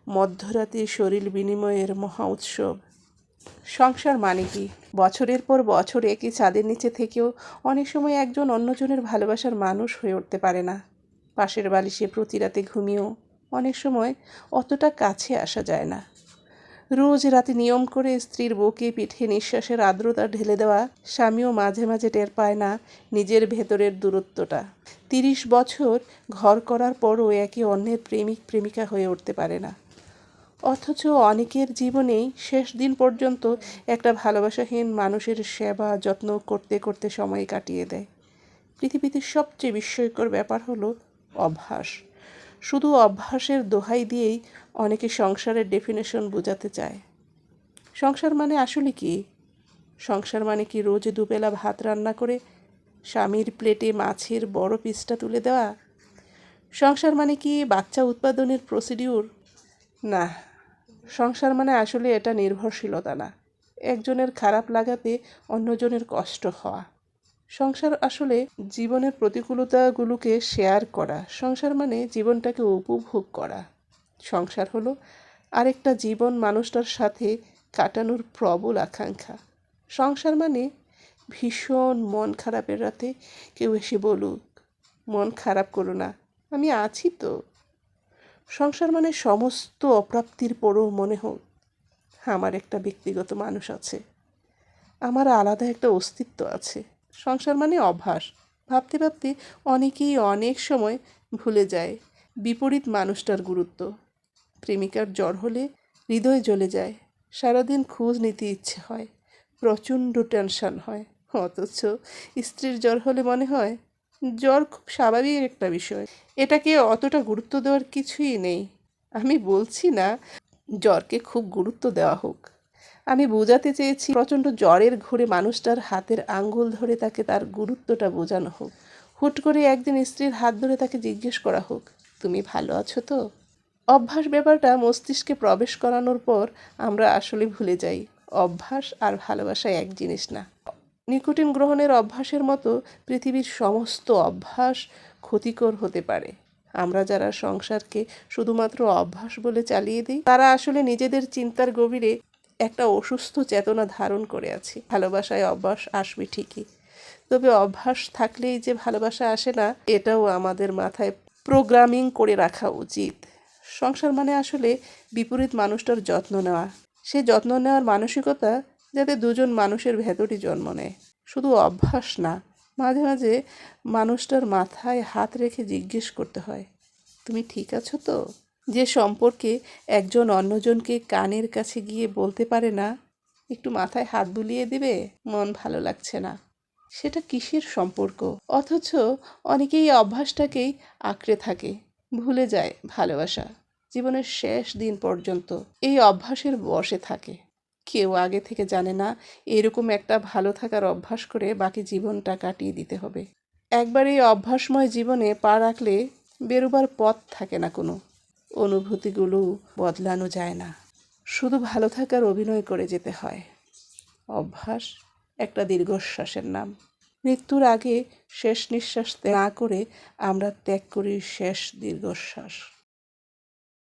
মধ্যরাতে শরীর বিনিময়ের মহা উৎসব। সংসার মানে কি? বছরের পর বছর একই ছাদের নিচে থেকেও অনেক সময় একজন অন্যজনের ভালোবাসার মানুষ হয়ে উঠতে পারে না। পাশের বালিশে প্রতি রাতে ঘুমিয়েও অনেক সময় অতটা কাছে আসা যায় না। রোজ রাতে নিয়ম করে স্ত্রীর বুকে পিঠে নিঃশ্বাসের আর্দ্রতা ঢেলে দেওয়া স্বামীও মাঝে মাঝে টের পায় না নিজের ভেতরের দূরত্বটা। 30 বছর ঘর করার পরও একে অন্যের প্রেমিক প্রেমিকা হয়ে উঠতে পারে না। অথচ অনেকের জীবনেই শেষ দিন পর্যন্ত একটা ভালোবাসাহীন মানুষের সেবা যত্ন করতে করতে সময় কাটিয়ে দেয়। পৃথিবীতে সবচেয়ে বিস্ময়কর ব্যাপার হলো অভ্যাস। শুধু অভ্যাসের দোহাই দিয়েই অনেকে সংসারের ডেফিনেশন বোঝাতে চায়। সংসার মানে আসলে কি? সংসার মানে কি রোজ দুবেলা ভাত রান্না করে স্বামীর প্লেটে মাছের বড় পিসটা তুলে দেওয়া? সংসার মানে কি বাচ্চা উৎপাদনের প্রসিডিউর? না, সংসার মানে আসলে এটা নির্ভরশীলতা না, একজনের খারাপ লাগাতে অন্যজনের কষ্ট হওয়া। সংসার আসলে জীবনের প্রতিকূলতাগুলোকে শেয়ার করা। সংসার মানে জীবনটাকে উপভোগ করা। সংসার হলো আরেকটা জীবন মানুষটার সাথে কাটানোর প্রবল আকাঙ্ক্ষা। সংসার মানে ভীষণ মন খারাপের রাতে কেউ এসে বলুক, মন খারাপ করো না, আমি আছি তো। সংসার মানে সমস্ত অপ্রাপ্তির পরও মনে হোক আমার একটা ব্যক্তিগত মানুষ আছে, আমার আলাদা একটা অস্তিত্ব আছে। সংসার মানে অভ্যাস। ভাবতে ভাবতে অনেকেই অনেক সময় ভুলে যায় বিপরীত মানুষটার গুরুত্ব। প্রেমিকার জ্বর হলে হৃদয় জ্বলে যায়, সারাদিন খোঁজ নিতে ইচ্ছে হয়, প্রচণ্ড টেনশন হয়। অথচ স্ত্রীর জ্বর হলে মনে হয় জ্বর খুব স্বাভাবিক একটা বিষয়, এটাকে অতটা গুরুত্ব দেওয়ার কিছুই নেই। আমি বলছি না জ্বরকে খুব গুরুত্ব দেওয়া হোক, আমি বোঝাতে চেয়েছি প্রচণ্ড জ্বরের ঘোরে মানুষটার হাতের আঙ্গুল ধরে তাকে তার গুরুত্বটা বোঝানো হোক। হুট করে একদিন স্ত্রীর হাত ধরে তাকে জিজ্ঞেস করা হোক, তুমি ভালো আছো তো? অভ্যাস ব্যাপারটা মস্তিষ্কে প্রবেশ করানোর পর আমরা আসলে ভুলে যাই অভ্যাস আর ভালোবাসা এক জিনিস না। নিকোটিন গ্রহণের অভ্যাসের মতো পৃথিবীর সমস্ত অভ্যাস ক্ষতিকর হতে পারে। আমরা যারা সংসারকে শুধুমাত্র অভ্যাস বলে চালিয়ে দিই, তারা আসলে নিজেদের চিন্তার গভীরে একটা অসুস্থ চেতনা ধারণ করে আছি। ভালোবাসায় অভ্যাস আসবে ঠিকই, তবে অভ্যাস থাকলেই যে ভালোবাসা আসে না, এটাও আমাদের মাথায় প্রোগ্রামিং করে রাখা উচিত। সংসার মানে আসলে বিপরীত মানুষটার যত্ন নেওয়া, সে যত্ন নেওয়ার মানসিকতা যাতে দুজন মানুষের ভেতরই জন্ম নেয়। শুধু অভ্যাস না, মাঝে মাঝে মানুষটার মাথায় হাত রেখে জিজ্ঞেস করতে হয়, তুমি ঠিক আছো তো? যে সম্পর্কে একজন অন্যজনকে কানের কাছে গিয়ে বলতে পারে না, একটু মাথায় হাত বুলিয়ে দিবে, মন ভালো লাগছে না, সেটা কিসের সম্পর্ক? অথচ অনেকেই এই অভ্যাসটাকেই আঁকড়ে থাকে, ভুলে যায় ভালোবাসা জীবনের শেষ দিন পর্যন্ত এই অভ্যাসের বশে থাকে। কেউ আগে থেকে জানে না এরকম একটা ভালো থাকার অভ্যাস করে বাকি জীবনটা কাটিয়ে দিতে হবে। একবার এই অভ্যাসময় জীবনে পা রাখলে বেরোবার পথ থাকে না কোনো। অনুভূতিগুলো বদলানো যায় না, শুধু ভালো থাকার অভিনয় করে যেতে হয়। অভ্যাস একটা দীর্ঘশ্বাসের নাম। মৃত্যুর আগে শেষ নিঃশ্বাস না করে আমরা ত্যাগ করি শেষ দীর্ঘশ্বাস।